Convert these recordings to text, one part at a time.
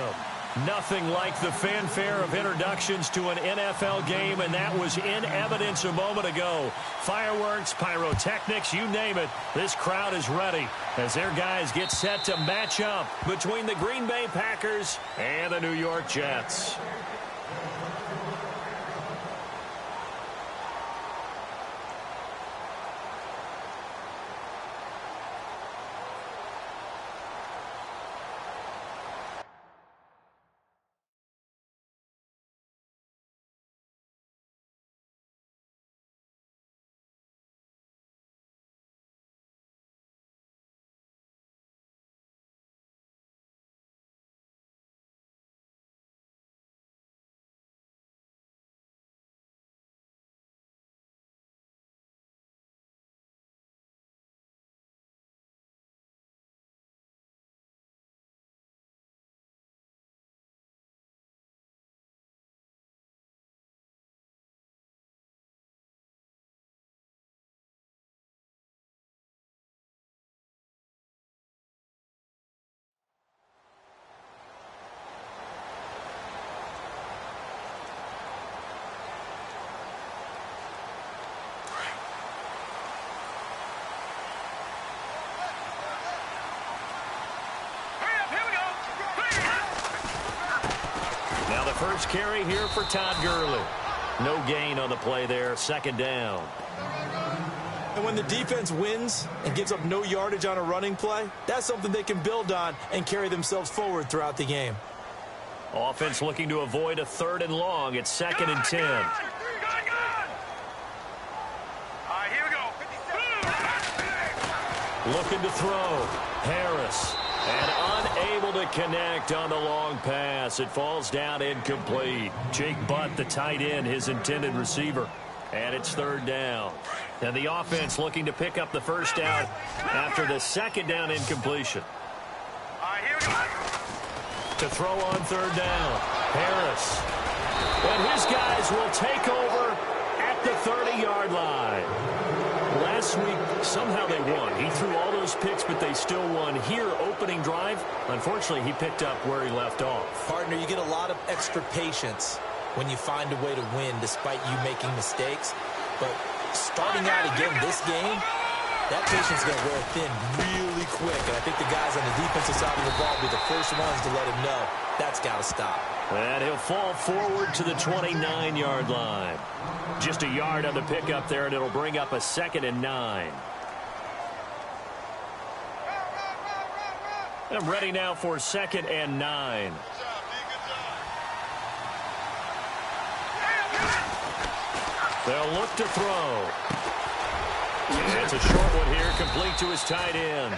Stadium. Nothing like the fanfare of introductions to an NFL game, and that was in evidence a moment ago. Fireworks, pyrotechnics, you name it. This crowd is ready as their guys get set to match up between the Green Bay Packers and the New York Jets. First carry here for Todd Gurley. No gain on the play there. Second down. And when the defense wins and gives up no yardage on a running play, that's something they can build on and carry themselves forward throughout the game. Offense looking to avoid a 3rd and long. It's 2nd and 10. All right, here we go. Looking to throw. Harris. And unable to connect on the long pass. It falls down incomplete. Jake Butt, the tight end, his intended receiver. And it's 3rd down. And the offense looking to pick up the first down after the 2nd down incompletion. All right, here we go. To throw on 3rd down. Harris. And his guys will take over at the 30-yard line. Last week, somehow they won. He threw all those picks, but they still won. Here, opening drive, unfortunately, he picked up where he left off. Partner, you get a lot of extra patience when you find a way to win despite you making mistakes. But starting out again this game, that patience is going to wear thin really quick. And I think the guys on the defensive side of the ball will be the first ones to let him know that's got to stop. And he'll fall forward to the 29-yard line. Just a yard on the pickup there, and it'll bring up a 2nd and 9. I'm ready now for 2nd and 9. They'll look to throw. It's a short one here, complete to his tight end.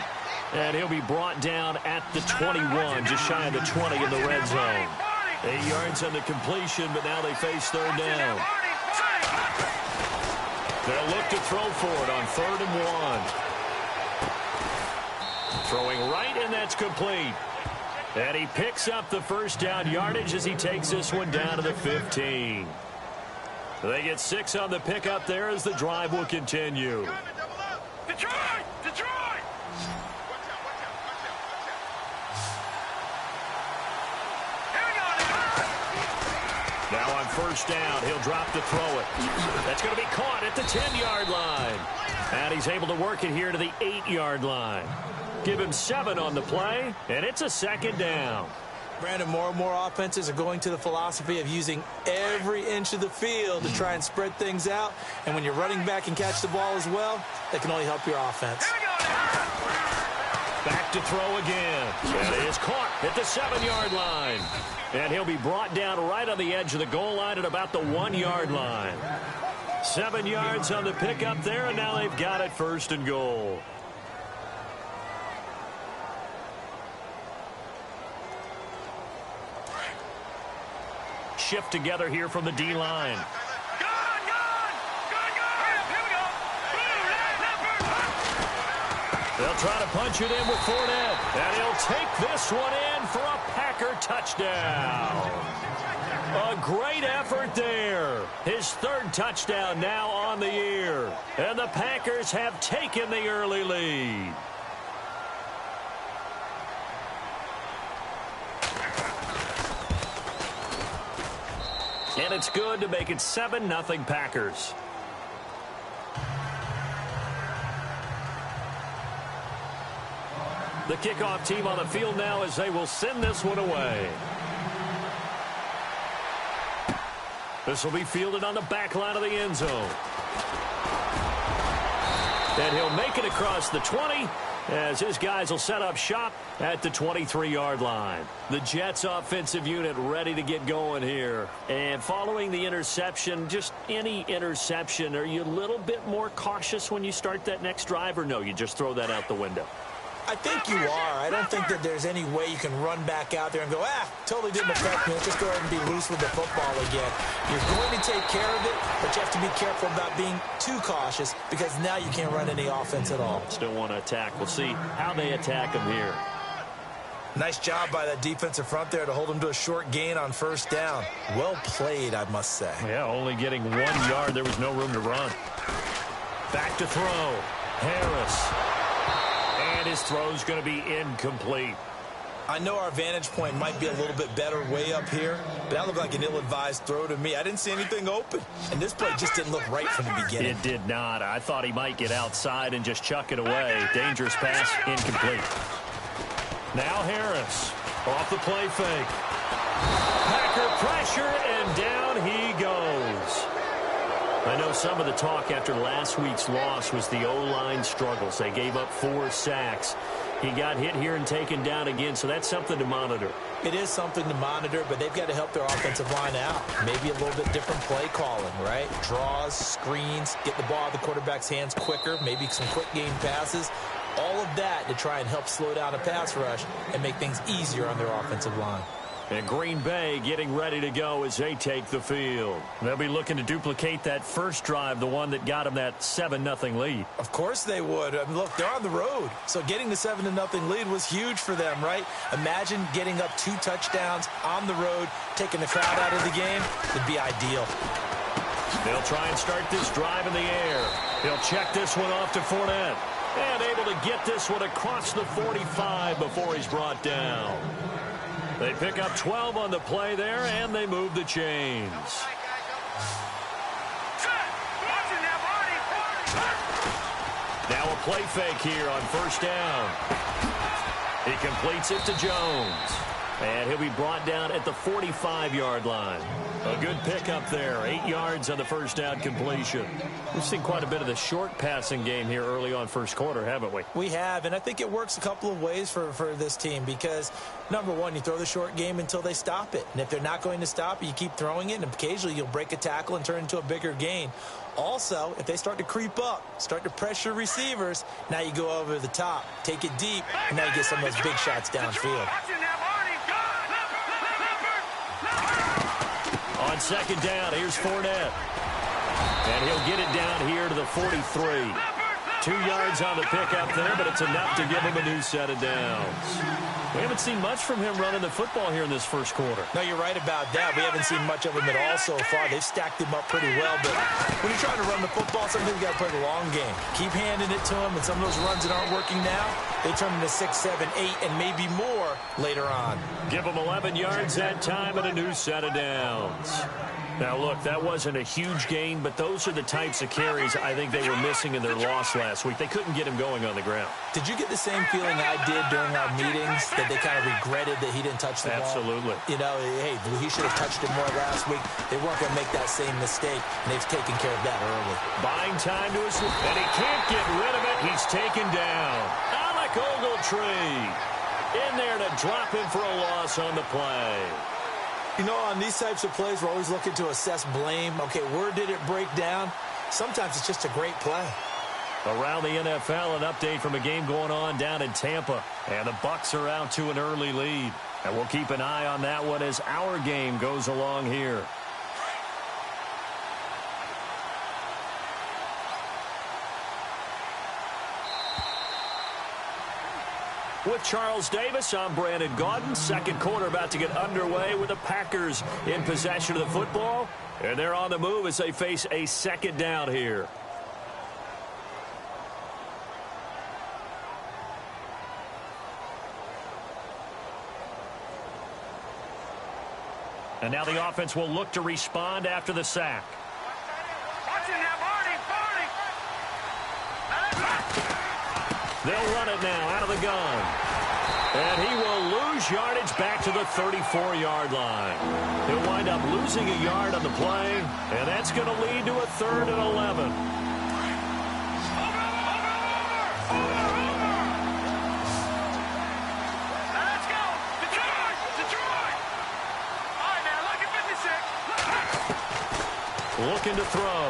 And he'll be brought down at the 21, just shy of the 20 in the red zone. 8 yards on the completion, but now they face 3rd down. They'll look to throw for it on 3rd and 1. Throwing right, and that's complete. And he picks up the first down yardage as he takes this one down to the 15. They get 6 on the pickup there as the drive will continue. Detroit! Detroit! Now on 1st down, he'll drop to throw it. That's going to be caught at the 10-yard line. And he's able to work it here to the 8-yard line. Give him 7 on the play, and it's a 2nd down. Brandon, more and more offenses are going to the philosophy of using every inch of the field to try and spread things out. And when you're running back and catch the ball as well, that can only help your offense. Back to throw again. And it is caught at the 7-yard line. And he'll be brought down right on the edge of the goal line at about the 1-yard line. 7 yards on the pickup there, and now they've got it 1st and goal. Shift together here from the D-line. They'll try to punch it in with Fournette. And he'll take this one in for a Packer touchdown. A great effort there. His 3rd touchdown now on the year. And the Packers have taken the early lead. And it's good to make it 7-0 Packers. The kickoff team on the field now as they will send this one away. This will be fielded on the back line of the end zone. And he'll make it across the 20 as his guys will set up shop at the 23-yard line. The Jets offensive unit ready to get going here. And following the interception, just any interception, are you a little bit more cautious when you start that next drive, or no, you just throw that out the window? I think you are. I don't think that there's any way you can run back out there and go, totally didn't affect me. Let's just go ahead and be loose with the football again. You're going to take care of it, but you have to be careful about being too cautious because now you can't run any offense at all. Still want to attack. We'll see how they attack him here. Nice job by that defensive front there to hold him to a short gain on first down. Well played, I must say. Yeah, only getting 1 yard. There was no room to run. Back to throw. Harris. And his throw's going to be incomplete. I know our vantage point might be a little bit better way up here, but that looked like an ill-advised throw to me. I didn't see anything open, and this play just didn't look right from the beginning. It did not. I thought he might get outside and just chuck it away. Dangerous pass, incomplete. Now Harris off the play fake. Packer pressure, and down he goes. I know some of the talk after last week's loss was the O-line struggles. They gave up 4 sacks. He got hit here and taken down again, so that's something to monitor. It is something to monitor, but they've got to help their offensive line out. Maybe a little bit different play calling, right? Draws, screens, get the ball out of the quarterback's hands quicker, maybe some quick game passes. All of that to try and help slow down a pass rush and make things easier on their offensive line. And Green Bay getting ready to go as they take the field. They'll be looking to duplicate that first drive, the one that got them that 7-0 lead. Of course they would. I mean, look, they're on the road. So getting the 7-0 lead was huge for them, right? Imagine getting up 2 touchdowns on the road, taking the crowd out of the game. It'd be ideal. They'll try and start this drive in the air. He'll check this one off to Fournette. And able to get this one across the 45 before he's brought down. They pick up 12 on the play there, and they move the chains. Now a play fake here on first down. He completes it to Jones. And he'll be brought down at the 45-yard line. A good pickup there. 8 yards on the first down completion. We've seen quite a bit of the short passing game here early on first quarter, haven't we? We have, and I think it works a couple of ways for this team because, number one, you throw the short game until they stop it. And if they're not going to stop it, you keep throwing it, and occasionally you'll break a tackle and turn it into a bigger gain. Also, if they start to creep up, start to pressure receivers, now you go over the top, take it deep, and now you get some of those big shots downfield. On second down, here's Fournette. And he'll get it down here to the 43. 2 yards on the pickup there, but it's enough to give him a new set of downs. We haven't seen much from him running the football here in this first quarter. No, you're right about that. We haven't seen much of him at all so far. They've stacked him up pretty well, but when you're trying to run the football, sometimes you got to play the long game. Keep handing it to him, and some of those runs that aren't working now, they turn into 6, 7, 8, and maybe more later on. Give him 11 yards that time and a new set of downs. Now, look, that wasn't a huge gain, but those are the types of carries I think they were missing in their loss last week. They couldn't get him going on the ground. Did you get the same feeling I did during our meetings, that they kind of regretted that he didn't touch the ball? Absolutely. You know, hey, he should have touched it more last week. They weren't going to make that same mistake, and they've taken care of that early. Buying time to his, and he can't get rid of it. He's taken down. Alec Ogletree in there to drop him for a loss on the play. You know, on these types of plays, we're always looking to assess blame. Okay, where did it break down? Sometimes it's just a great play. Around the NFL, an update from a game going on down in Tampa. And the Bucs are out to an early lead. And we'll keep an eye on that one as our game goes along here. With Charles Davis, I'm Brandon Gaudin. Second quarter about to get underway with the Packers in possession of the football. And they're on the move as they face a second down here. And now the offense will look to respond after the sack. Watch him now, Barney. They'll run it now out of the gun. And he will lose yardage back to the 34-yard line. He'll wind up losing a yard on the play, and that's going to lead to a 3rd and 11. Let's go. Detroit. All right, now, look at 56. Looking to throw.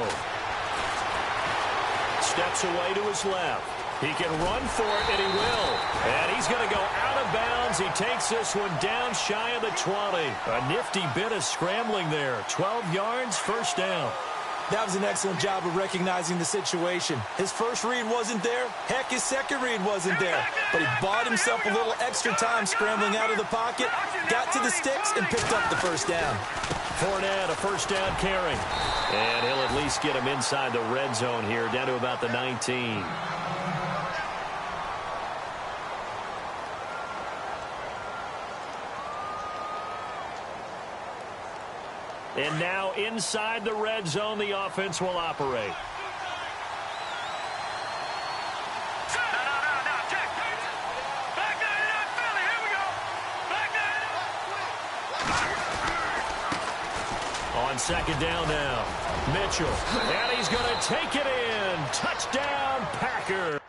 Steps away to his left. He can run for it, and he will. And he's going to go out of bounds. He takes this one down shy of the 20. A nifty bit of scrambling there. 12 yards, first down. That was an excellent job of recognizing the situation. His first read wasn't there. Heck, his second read wasn't there. But he bought himself a little extra time scrambling out of the pocket, got to the sticks, and picked up the first down. Fournette, a first down carry. And he'll at least get him inside the red zone here, down to about the 19. And now inside the red zone, the offense will operate. No, check. Back there, Philly. Here we go. Back there. On second down now, Mitchell. And he's going to take it in. Touchdown, Packers.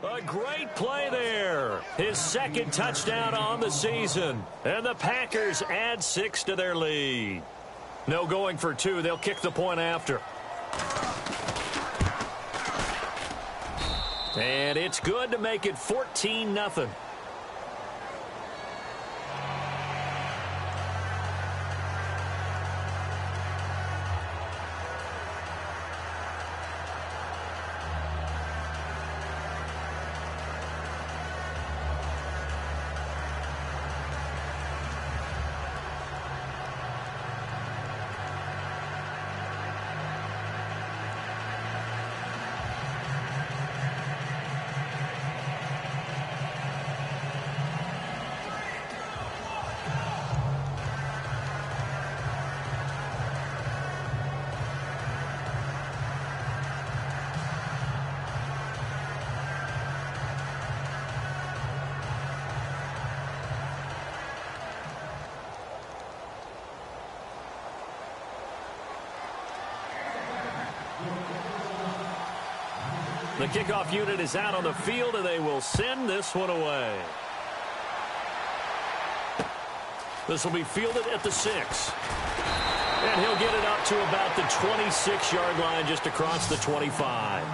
A great play there. His second touchdown on the season. And the Packers add 6 to their lead. No going for 2. They'll kick the point after. And it's good to make it 14-0. The kickoff unit is out on the field, and they will send this one away. This will be fielded at the 6. And he'll get it up to about the 26-yard line, just across the 25.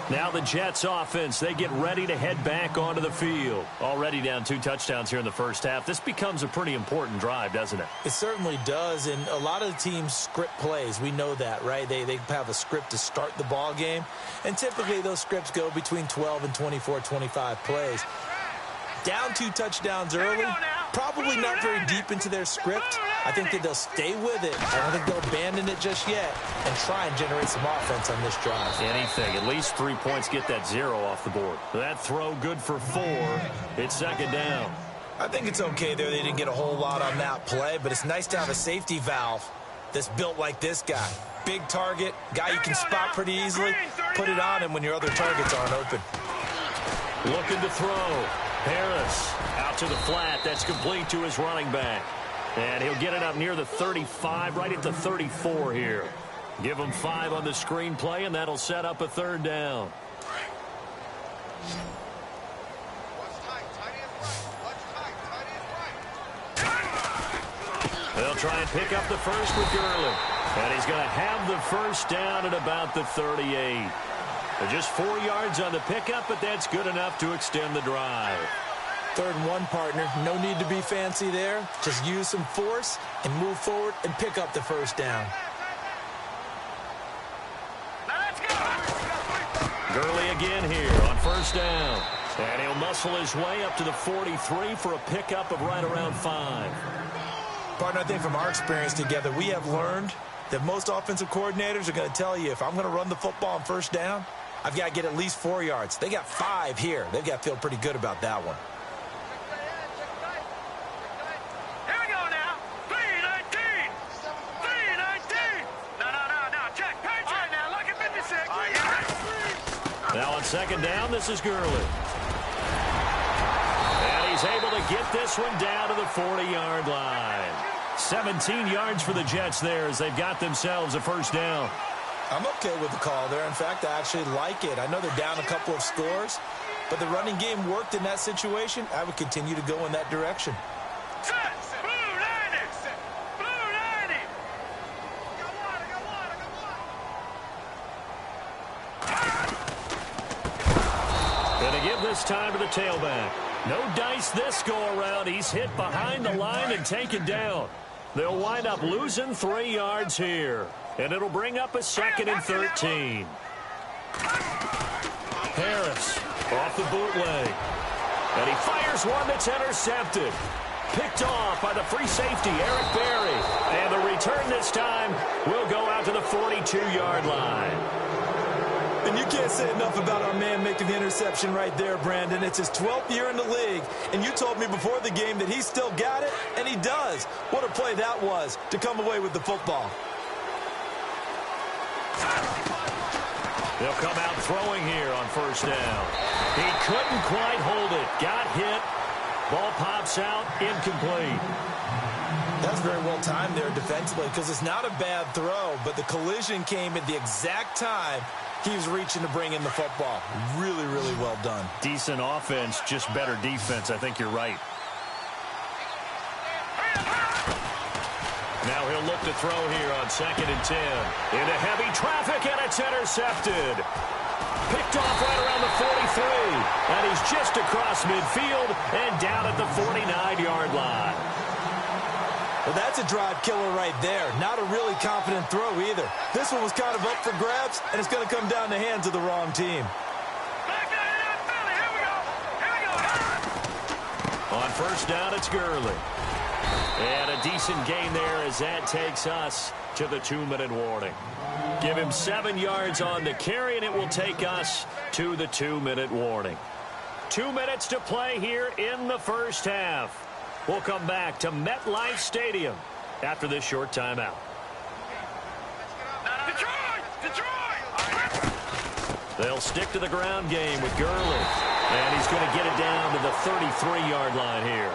Now the Jets offense, they get ready to head back onto the field. Already down 2 touchdowns here in the first half. This becomes a pretty important drive, doesn't it? It certainly does, and a lot of the teams script plays. We know that, right? They have a script to start the ball game, and typically those scripts go between 12 and 24, 25 plays. Down 2 touchdowns early, probably not very deep into their script. I think that they'll stay with it. I don't think they'll abandon it just yet and try and generate some offense on this drive. Anything. At least 3 points, get that 0 off the board. That throw good for 4. It's second down. I think it's okay there. They didn't get a whole lot on that play, but it's nice to have a safety valve that's built like this guy. Big target, guy you can spot pretty easily. Put it on him when your other targets aren't open. Looking to throw. Harris out to the flat. That's complete to his running back. And he'll get it up near the 35, right at the 34 here. Give him 5 on the screen play, and that'll set up a 3rd down. They'll try and pick up the first with Gurley. And he's going to have the first down at about the 38. Just 4 yards on the pickup, but that's good enough to extend the drive. 3rd and 1, partner. No need to be fancy there. Just use some force and move forward and pick up the first down. Gurley again here on 1st down. And he'll muscle his way up to the 43 for a pickup of right around 5. Partner, I think from our experience together, we have learned that most offensive coordinators are going to tell you, if I'm going to run the football on 1st down, I've got to get at least 4 yards. They got 5 here. They've got to feel pretty good about that one. Here we go now. 319. 319. No. Check. All right, now, look at 56. Now on 2nd down, this is Gurley. And he's able to get this one down to the 40-yard line. 17 yards for the Jets there as they've got themselves a 1st down. I'm okay with the call there. In fact, I actually like it. I know they're down a couple of scores, but the running game worked in that situation. I would continue to go in that direction. Set. Blue 90. Blue 90. Gonna give this time to the tailback. No dice this go-around. He's hit behind the line and taken down. They'll wind up losing 3 yards here. And it'll bring up a 2nd and 13. Harris off the bootleg. And he fires one that's intercepted. Picked off by the free safety, Eric Berry. And the return this time will go out to the 42-yard line. And you can't say enough about our man making the interception right there, Brandon. It's his 12th year in the league, and you told me before the game that he still got it, and he does. What a play that was to come away with the football. They'll come out throwing here on 1st down. He couldn't quite hold it. Got hit. Ball pops out, incomplete. That's very well timed there defensively because it's not a bad throw, but the collision came at the exact time he was reaching to bring in the football. Really, really well done. Decent offense, just better defense. I think you're right. Now he'll look to throw here on 2nd and 10. Into heavy traffic, and it's intercepted. Picked off right around the 43. And he's just across midfield and down at the 49-yard line. Well, that's a drive killer right there. Not a really confident throw either. This one was kind of up for grabs, and it's going to come down the hands of the wrong team. On 1st down, it's Gurley. And a decent gain there as that takes us to the 2-minute warning. Give him 7 yards on the carry, and it will take us to the 2-minute warning. 2 minutes to play here in the 1st half. We'll come back to MetLife Stadium after this short timeout. Detroit! They'll stick to the ground game with Gurley. And he's going to get it down to the 33-yard line here.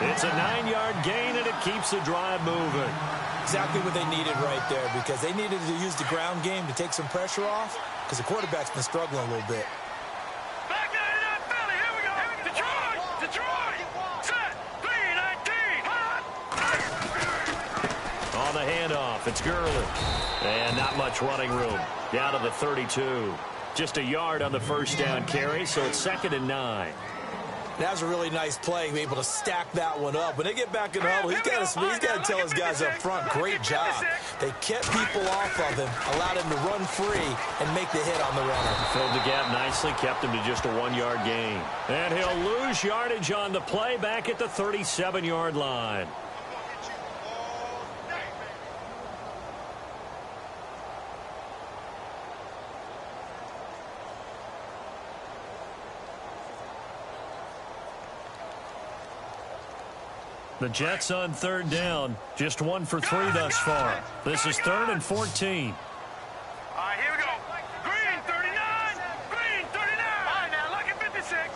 It's a 9-yard gain, and it keeps the drive moving. Exactly what they needed right there, because they needed to use the ground game to take some pressure off, because the quarterback's been struggling a little bit. Back 99 Philly, here we go. Detroit! Set! 319. On the handoff, it's Gurley. And not much running room. Down to the 32. Just a yard on the 1st down carry, so it's 2nd and 9. That was a really nice play, being able to stack that one up. When they get back in the huddle, he's got to tell his guys up front, great job. They kept people off of him, allowed him to run free, and make the hit on the runner. Filled the gap nicely, kept him to just a 1-yard gain. And he'll lose yardage on the play back at the 37-yard line. The Jets on 3rd down, just 1 for 3 thus far. This is 3rd and 14. All right, here we go. Green 39. Green 39. All right, now look at 56.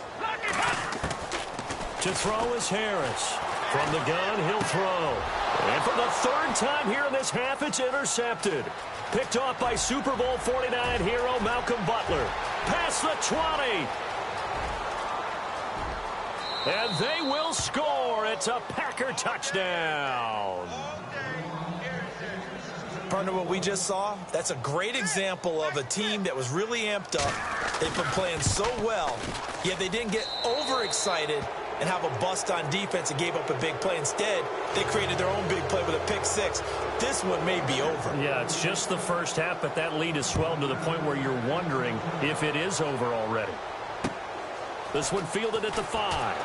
To throw is Harris. From the gun, he'll throw. And for the 3rd time here in this half, it's intercepted. Picked off by Super Bowl 49 hero Malcolm Butler. Past the 20. And they will score. It's a Packer touchdown. Partner, what we just saw, that's a great example of a team that was really amped up. They've been playing so well, yet they didn't get overexcited and have a bust on defense and gave up a big play. Instead, they created their own big play with a pick six. This one may be over. Yeah, it's just the first half, but that lead has swelled to the point where you're wondering if it is over already. This one fielded at the 5.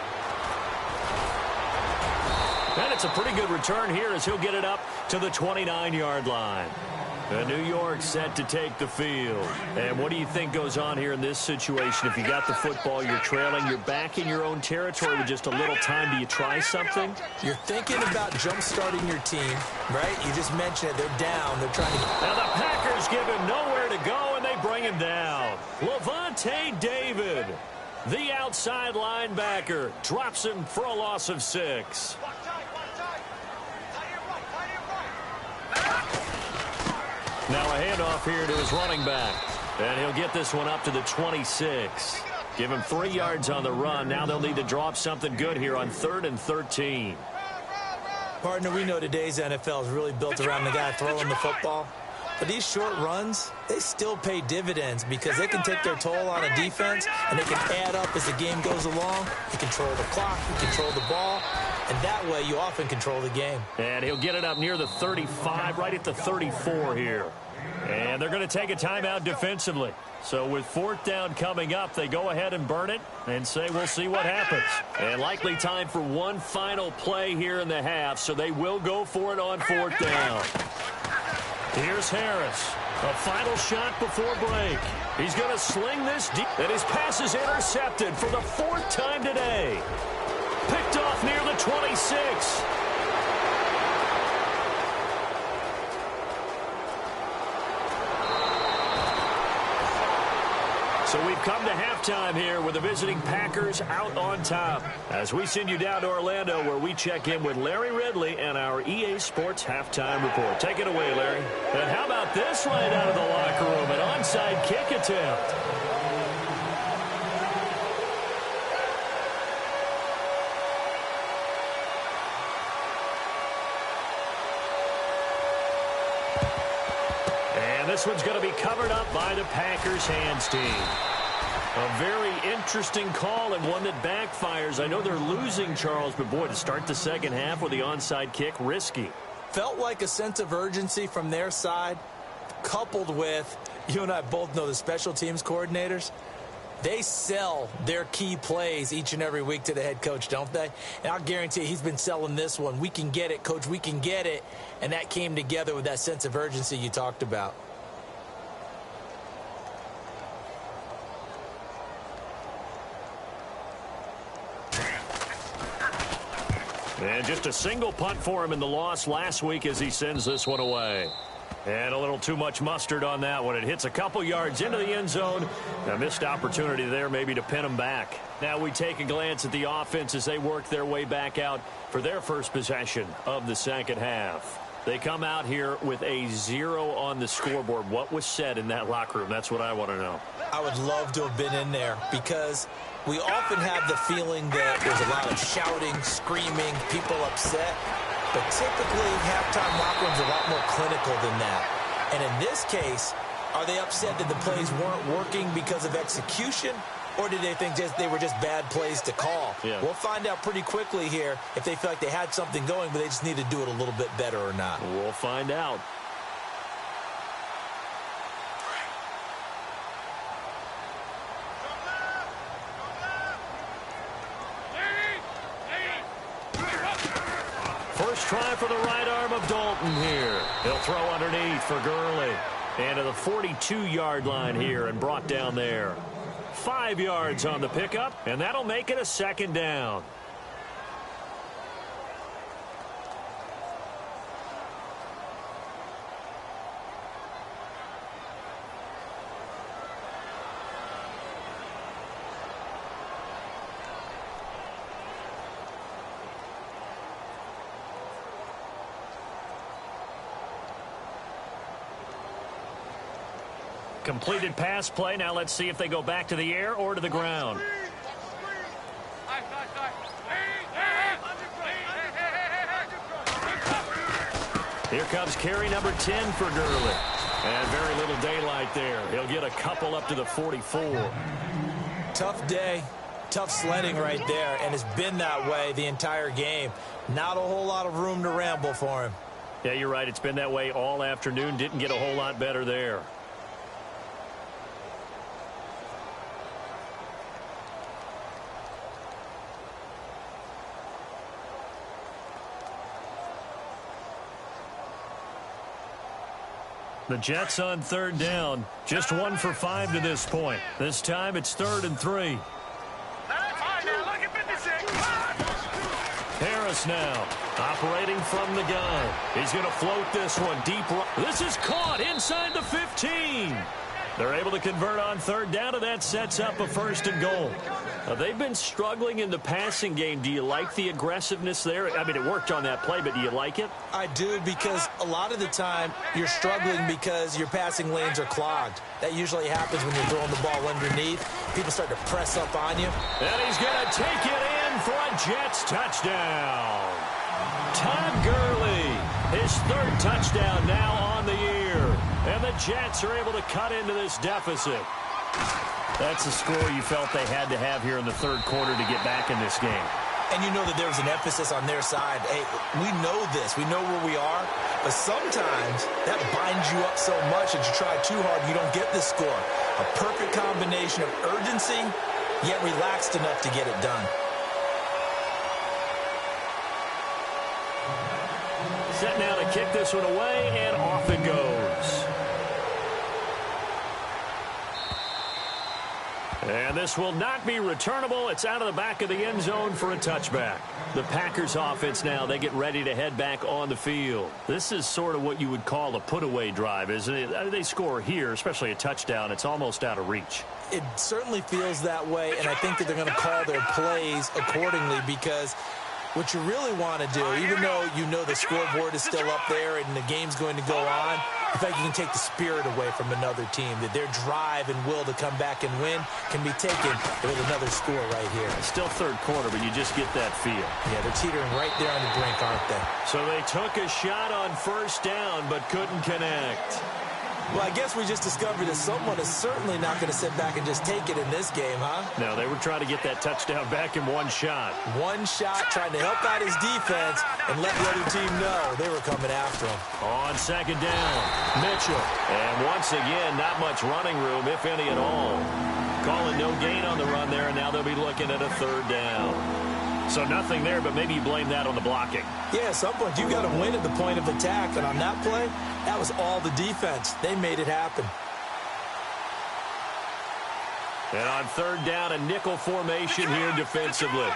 And it's a pretty good return here as he'll get it up to the 29-yard line. And New York set to take the field. And what do you think goes on here in this situation? If you got the football, you're trailing, you're back in your own territory with just a little time. Do you try something? You're thinking about jump-starting your team, right? You just mentioned it. They're down. They're trying to... Now the Packers give him nowhere to go, and they bring him down. Levante David, the outside linebacker, drops him for a loss of 6. Now a handoff here to his running back. And he'll get this one up to the 26. Give him 3 yards on the run. Now they'll need to draw up something good here on 3rd and 13. Partner, we know today's NFL is really built around the guy throwing the football. But these short runs, they still pay dividends because they can take their toll on a defense, and they can add up as the game goes along. You control the clock, you control the ball, and that way you often control the game. And he'll get it up near the 35, right at the 34 here. And they're going to take a timeout defensively. So with 4th down coming up, they go ahead and burn it and say we'll see what happens. And likely time for one final play here in the half, so they will go for it on 4th down. Here's Harris. A final shot before break. He's going to sling this deep. And his pass is intercepted for the 4th time today. Picked off near the 26. So we've come to halftime here with the visiting Packers out on top. As we send you down to Orlando, where we check in with Larry Ridley and our EA Sports Halftime Report. Take it away, Larry. And how about this right out of the locker room? An onside kick attempt. This one's going to be covered up by the Packers hands team. A very interesting call and one that backfires. I know they're losing, Charles, but boy, to start the second half with the onside kick, risky. Felt like a sense of urgency from their side, coupled with, you and I both know the special teams coordinators. They sell their key plays each and every week to the head coach, don't they? And I'll guarantee he's been selling this one. We can get it, coach, we can get it. And that came together with that sense of urgency you talked about. And just a single punt for him in the loss last week as he sends this one away. And a little too much mustard on that one. It hits a couple yards into the end zone. A missed opportunity there maybe to pin him back. Now we take a glance at the offense as they work their way back out for their first possession of the second half. They come out here with a 0 on the scoreboard. What was said in that locker room? That's what I want to know. I would love to have been in there because we often have the feeling that there's a lot of shouting, screaming, people upset. But typically, halftime locker rooms are a lot more clinical than that. And in this case, are they upset that the plays weren't working because of execution? Or did they think they were just bad plays to call? Yeah. We'll find out pretty quickly here if they feel like they had something going, but they just need to do it a little bit better or not. We'll find out. First try for the right arm of Dalton here. He'll throw underneath for Gurley. And to the 42-yard line here and brought down there. 5 yards on the pickup, and that'll make it a second down. Completed pass play. Now let's see if they go back to the air or to the ground. Here comes carry number 10 for Gurley. And very little daylight there. He'll get a couple up to the 44. Tough day, tough sledding right there, and it's been that way the entire game. Not a whole lot of room to ramble for him. Yeah, you're right. It's been that way all afternoon. Didn't get a whole lot better there. The Jets on third down. Just 1 for 5 to this point. This time it's 3rd and 3. Harris now operating from the gun. He's going to float this one deep. This is caught inside the 15. They're able to convert on third down, and that sets up a 1st and goal. They've been struggling in the passing game. Do you like the aggressiveness there? I mean, it worked on that play, but do you like it? I do, because a lot of the time you're struggling because your passing lanes are clogged. That usually happens when you're throwing the ball underneath. People start to press up on you. And he's going to take it in for a Jets touchdown. Todd Gurley, his 3rd touchdown now on the year. And the Jets are able to cut into this deficit. That's the score you felt they had to have here in the 3rd quarter to get back in this game. And you know that there was an emphasis on their side. Hey, we know this. We know where we are. But sometimes that binds you up so much that you try too hard and you don't get the score. A perfect combination of urgency, yet relaxed enough to get it done. Set now to kick this one away, and off it goes. And this will not be returnable. It's out of the back of the end zone for a touchback. The Packers offense now, they get ready to head back on the field. This is sort of what you would call a put-away drive, isn't it? They score here, especially a touchdown. It's almost out of reach. It certainly feels that way, and I think that they're going to call their plays accordingly, because what you really want to do, even though you know the scoreboard is still up there and the game's going to go on, in fact, you can take the spirit away from another team, that their drive and will to come back and win can be taken with another score right here. It's still 3rd quarter, but you just get that feel. Yeah, they're teetering right there on the brink, aren't they? So they took a shot on 1st down, but couldn't connect. Well, I guess we just discovered that someone is certainly not going to sit back and just take it in this game, huh? No, they were trying to get that touchdown back in one shot. One shot, trying to help out his defense and let the other team know they were coming after him. On 2nd down, Mitchell. And once again, not much running room, if any at all. Calling no gain on the run there, and now they'll be looking at a 3rd down. So nothing there, but maybe you blame that on the blocking. Yeah, at some point, you got to win at the point of attack. And on that play, that was all the defense. They made it happen. And on 3rd down, a nickel formation here defensively.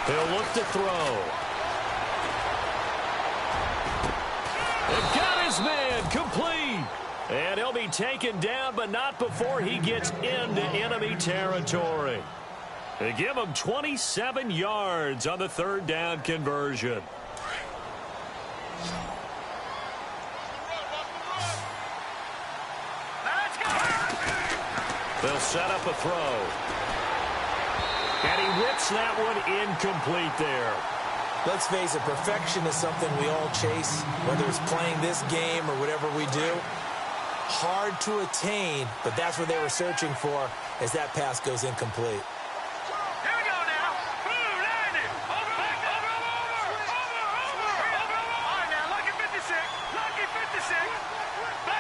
He'll look to throw. And got his man complete. And he'll be taken down, but not before he gets into enemy territory. They give him 27 yards on the 3rd down conversion. They'll set up a throw. And he whips that one incomplete there. Let's face it, perfection is something we all chase, whether it's playing this game or whatever we do. Hard to attain, but that's what they were searching for as that pass goes incomplete.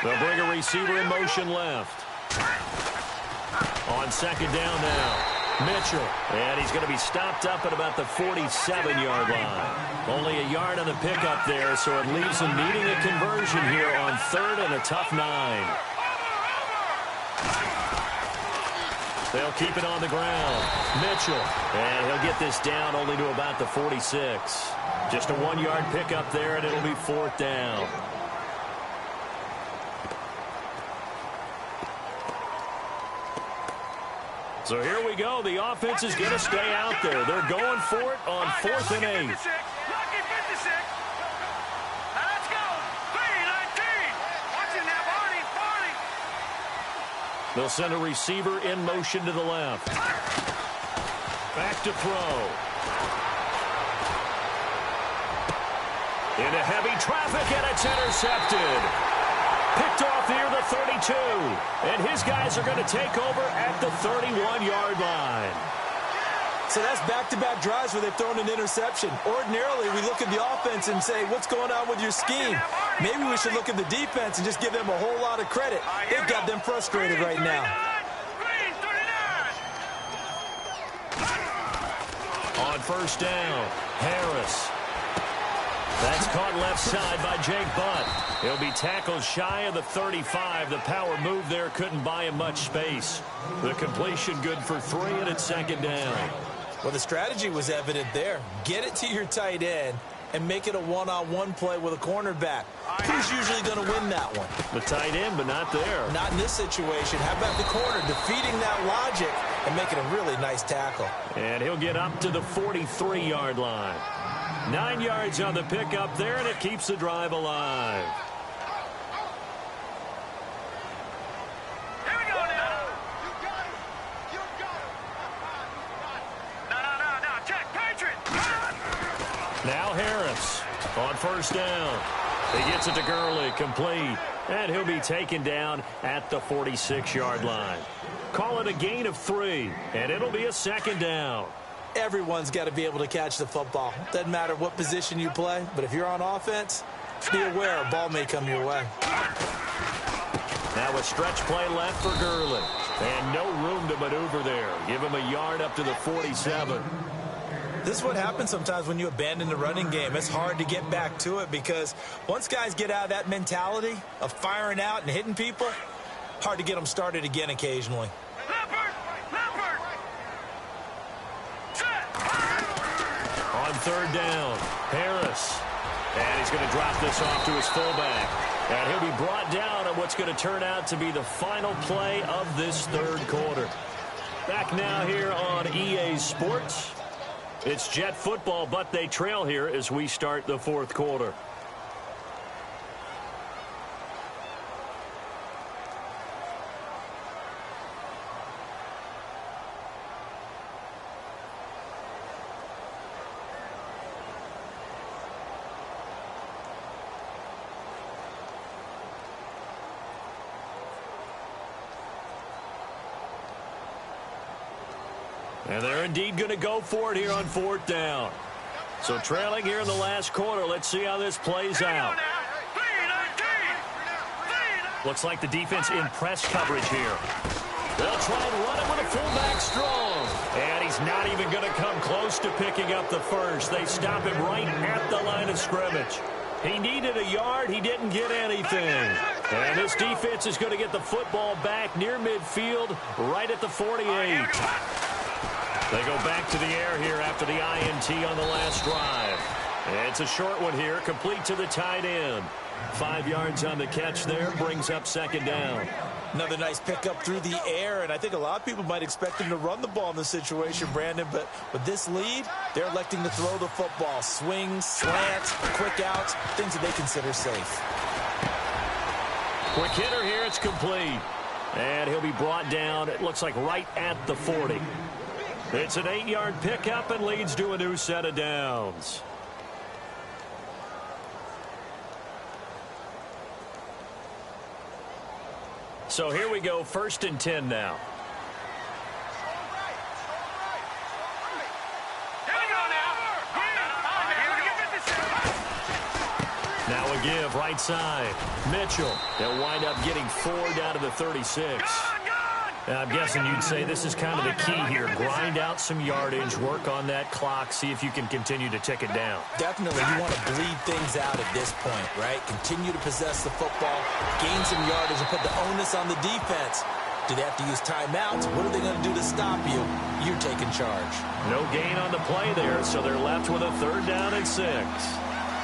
They'll bring a receiver in motion left. On 2nd down now. Mitchell, and he's going to be stopped up at about the 47-yard line. Only a yard on the pickup there, so it leaves him needing a conversion here on 3rd and a tough 9. They'll keep it on the ground. Mitchell, and he'll get this down only to about the 46. Just a 1-yard pickup there, and it'll be 4th down. So here we go. The offense is going to stay out there. They're going for it on 4th and 8. They'll send a receiver in motion to the left. Back to throw. Into heavy traffic, and it's intercepted. Picked off near the 32. And his guys are going to take over at the 31-yard line. So that's back-to-back drives where they've thrown an interception. Ordinarily, we look at the offense and say, what's going on with your scheme? Maybe we should look at the defense and just give them a whole lot of credit. They've got them frustrated right now. On first down, Harris. That's caught left side by Jake Butt. He'll be tackled shy of the 35. The power move there couldn't buy him much space. The completion good for 3, and it's second down. Well, the strategy was evident there. Get it to your tight end and make it a one-on-one play with a cornerback. Who's usually going to win that one? The tight end, but not there. Not in this situation. How about the corner defeating that logic and making a really nice tackle? And he'll get up to the 43-yard line. 9 yards on the pickup there, and it keeps the drive alive. Here we go now. You got it. You got it. No. Check. Patriot. Now Harris on first down. He gets it to Gurley, complete. And he'll be taken down at the 46-yard line. Call it a gain of 3, and it'll be a second down. Everyone's got to be able to catch the football. Doesn't matter what position you play, but if you're on offense, be aware a ball may come your way. Now a stretch play left for Gurley. And no room to maneuver there. Give him a yard up to the 47. This is what happens sometimes when you abandon the running game. It's hard to get back to it because once guys get out of that mentality of firing out and hitting people, hard to get them started again occasionally. On third down, Harris. And he's going to drop this off to his fullback. And he'll be brought down at what's going to turn out to be the final play of this third quarter. Back now here on EA Sports. It's Jet football, but they trail here as we start the fourth quarter. And they're indeed going to go for it here on fourth down. So trailing here in the last quarter. Let's see how this plays out. Looks like the defense in press coverage here. They'll try and run it with a fullback strong. And he's not even going to come close to picking up the first. They stop him right at the line of scrimmage. He needed a yard. He didn't get anything. And this defense is going to get the football back near midfield, right at the 48. They go back to the air here after the INT on the last drive. It's a short one here, complete to the tight end. 5 yards on the catch there, brings up second down. Another nice pickup through the air, and I think a lot of people might expect him to run the ball in this situation, Brandon, but with this lead, they're electing to throw the football. Swings, slants, quick outs, things that they consider safe. Quick hitter here, it's complete. And he'll be brought down, it looks like right at the 40. It's an 8-yard pickup and leads to a new set of downs. So here we go, 1st and 10 now. Now a give, right side. Mitchell. They'll wind up getting 4 down to the 36. I'm guessing you'd say this is kind of the key here. Grind out some yardage, work on that clock, see if you can continue to tick it down. Definitely, you want to bleed things out at this point, right? Continue to possess the football, gain some yardage, and put the onus on the defense. Do they have to use timeouts? What are they going to do to stop you? You're taking charge. No gain on the play there, so they're left with a 3rd down and 6.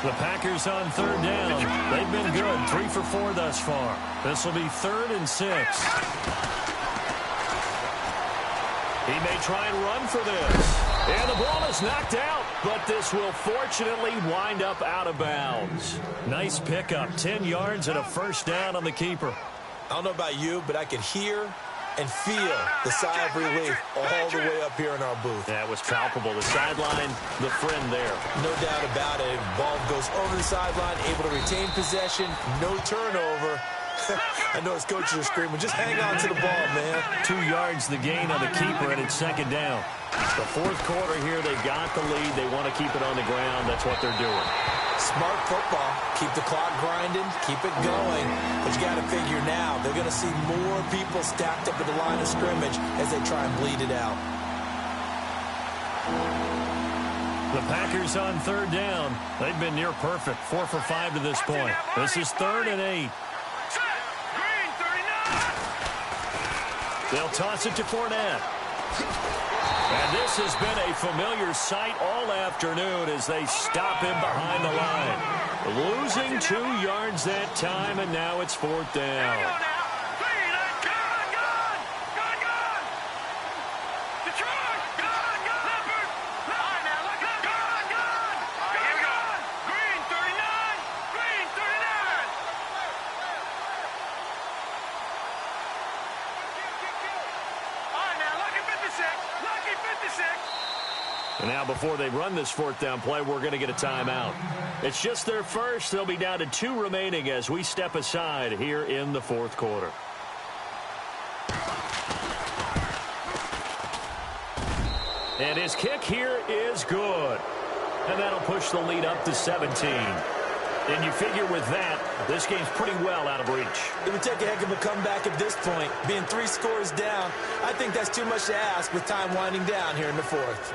The Packers on 3rd down. They've been good, 3 for 4 thus far. This will be 3rd and 6. He may try and run for this. And the ball is knocked out, but this will fortunately wind up out of bounds. Nice pickup, 10 yards and a 1st down on the keeper. I don't know about you, but I could hear and feel the sigh of relief all the way up here in our booth. That was palpable. The sideline, the friend there. No doubt about it. Ball goes over the sideline, able to retain possession, no turnover. I know his coaches are screaming, just hang on to the ball, man. 2 yards the gain on the keeper, and it's second down. The fourth quarter here, they've got the lead. They want to keep it on the ground. That's what they're doing. Smart football. Keep the clock grinding, keep it going. But you got to figure now, they're going to see more people stacked up at the line of scrimmage as they try and bleed it out. The Packers on third down. They've been near perfect, 4 for 5 to this point. This is 3rd and 8. They'll toss it to Fournette. And this has been a familiar sight all afternoon as they stop him behind the line. Losing 2 yards that time, and now it's 4th down. And now before they run this 4th down play, we're going to get a timeout. It's just their first. They'll be down to 2 remaining as we step aside here in the 4th quarter. And his kick here is good. And that'll push the lead up to 17. And you figure with that, this game's pretty well out of reach. It would take a heck of a comeback at this point. Being 3 scores down, I think that's too much to ask with time winding down here in the 4th.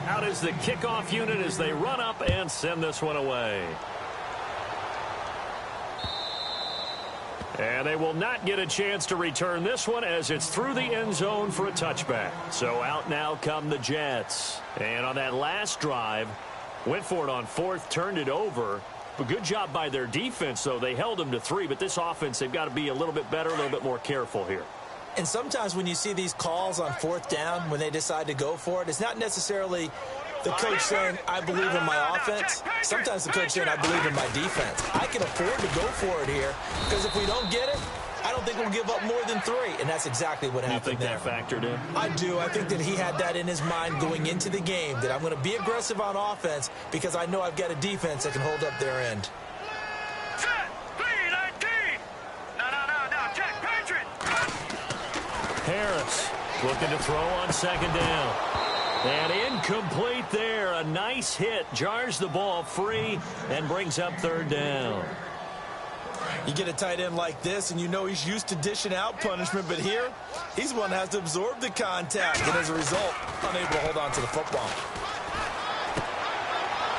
Out is the kickoff unit as they run up and send this one away. And they will not get a chance to return this one as it's through the end zone for a touchback. So out now come the Jets. And on that last drive, went for it on 4th, turned it over. But good job by their defense, though. They held them to 3, but this offense, they've got to be a little bit better, a little bit more careful here. And sometimes when you see these calls on 4th down, when they decide to go for it, it's not necessarily the coach saying, I believe in my offense. Sometimes the coach saying, I believe in my defense. I can afford to go for it here because if we don't get it, I don't think we'll give up more than 3. And that's exactly what happened there. You think that factored in? I do. I think that he had that in his mind going into the game, that I'm going to be aggressive on offense because I know I've got a defense that can hold up their end. Harris looking to throw on 2nd down. And incomplete there. A nice hit. Jars the ball free and brings up 3rd down. You get a tight end like this, and you know he's used to dishing out punishment, but here, he's one that has to absorb the contact, and as a result, unable to hold on to the football.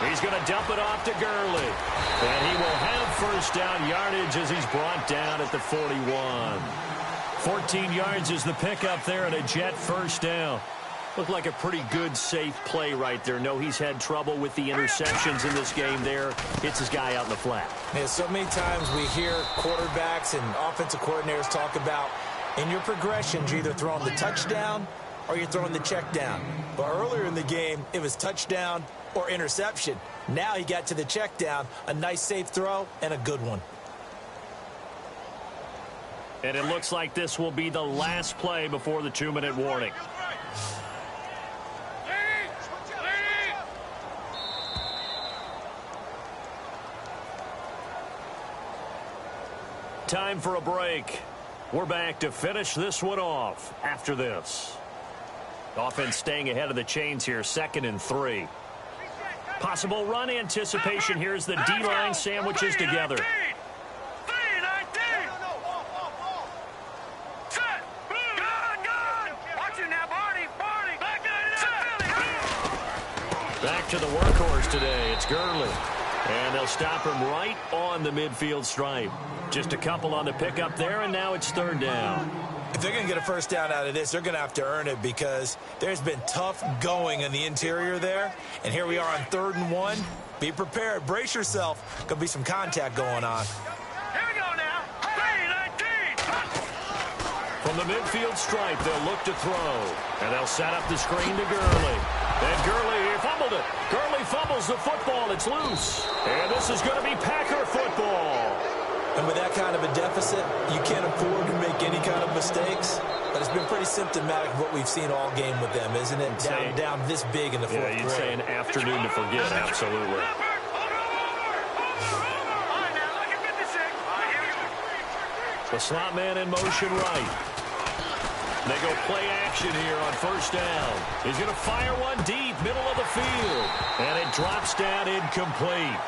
He's going to dump it off to Gurley. And he will have 1st down yardage as he's brought down at the 41. 14 yards is the pickup there and a Jet 1st down. Looked like a pretty good, safe play right there. No, he's had trouble with the interceptions in this game there. Hits his guy out in the flat. Yeah, so many times we hear quarterbacks and offensive coordinators talk about in your progressions, you're either throwing the touchdown or you're throwing the check down. But earlier in the game, it was touchdown or interception. Now he got to the check down, a nice safe throw and a good one. And it looks like this will be the last play before the 2-minute warning. Time for a break. We're back to finish this one off after this. Offense staying ahead of the chains here, 2nd and 3. Possible run anticipation. Here's the D-line sandwiches together. Back to the workhorse today. It's Gurley. And they'll stop him right on the midfield stripe. Just a couple on the pickup there, and now it's 3rd down. If they're going to get a 1st down out of this, they're going to have to earn it because there's been tough going in the interior there. And here we are on 3rd and 1. Be prepared. Brace yourself. Going to be some contact going on. Here we go now. 3-19. From the midfield stripe, they'll look to throw. And they'll set up the screen to Gurley. And Gurley fumbled it. Gurley fumbles the football. It's loose. And this is going to be Packer football. And with that kind of a deficit, you can't afford to make any kind of mistakes. But it's been pretty symptomatic of what we've seen all game with them, isn't it? Down this big in the fourth quarter. Yeah, you'd say an afternoon to forget, absolutely. The slot man in motion right. They go play action here on first down. He's going to fire one deep, middle of the field. And it drops down incomplete.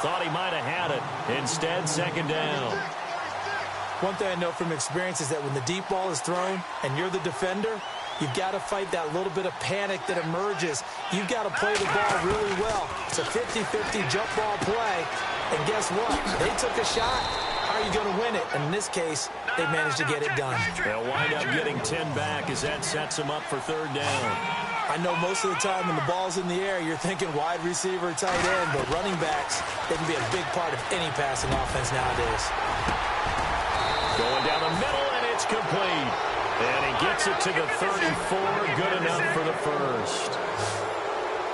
Thought he might have had it. Instead, second down. One thing I know from experience is that when the deep ball is thrown and you're the defender, you've got to fight that little bit of panic that emerges. You've got to play the ball really well. It's a 50-50 jump ball play. And guess what? They took a shot. How are you going to win it? And in this case, they managed to get it done. They'll wind up getting 10 back as that sets them up for third down. I know most of the time when the ball's in the air, you're thinking wide receiver, tight end, but running backs, they can be a big part of any passing offense nowadays. Going down the middle, and it's complete. And he gets it to the 34. Good enough for the first.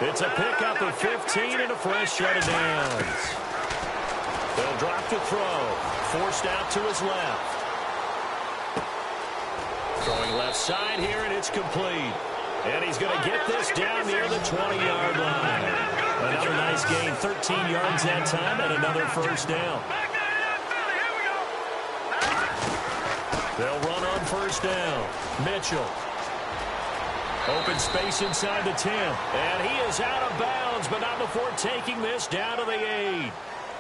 It's a pickup of 15 and a fresh set of downs. They'll drop to throw. Forced out to his left. Throwing left side here, and it's complete. And he's going to get this down near the 20-yard line. Another nice gain, 13 yards that time, and another first down. They'll run on first down. Mitchell. Open space inside the 10. And he is out of bounds, but not before taking this down to the 8.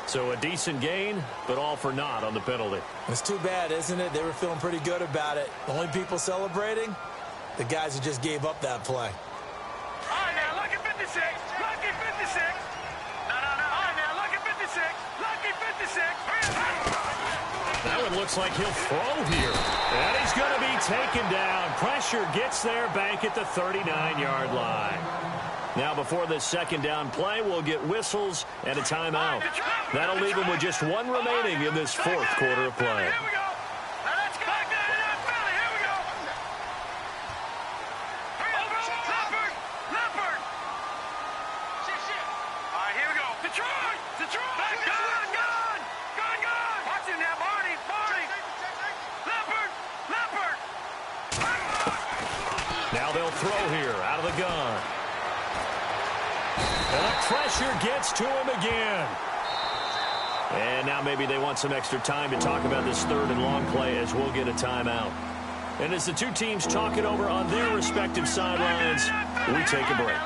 So a decent gain, but all for naught on the penalty. It's too bad, isn't it? They were feeling pretty good about it. The only people celebrating, the guys who just gave up that play. All right, now, lucky 56. Lucky 56. No. All right, now, lucky 56. Lucky 56. That one looks like he'll throw here. And he's going to be taken down. Pressure gets there back at the 39-yard line. Now, before this second down play, we'll get whistles and a timeout. That'll leave them with just one remaining in this fourth quarter of play. Here we go. Now, let's go back down to that Philly. Here we go. Leopard. All right, here we go. Detroit. Back, gone. Watch him now, Barney. Leopard. Now they'll throw here out of the gun. And the pressure gets to him again. And now maybe they want some extra time to talk about this third and long play as we'll get a timeout. And as the two teams talk it over on their respective sidelines, we take a break.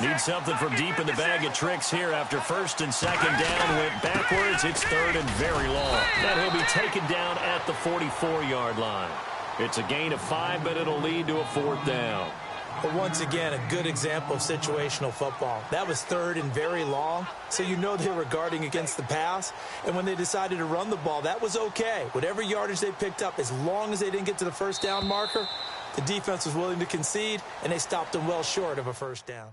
Need something from deep in the bag of tricks here after first and second down went backwards. It's third and very long. Now he'll be taken down at the 44-yard line. It's a gain of 5, but it'll lead to a fourth down. But once again, a good example of situational football. That was third and very long, so you know they were guarding against the pass. And when they decided to run the ball, that was okay. Whatever yardage they picked up, as long as they didn't get to the first down marker, the defense was willing to concede, and they stopped them well short of a first down.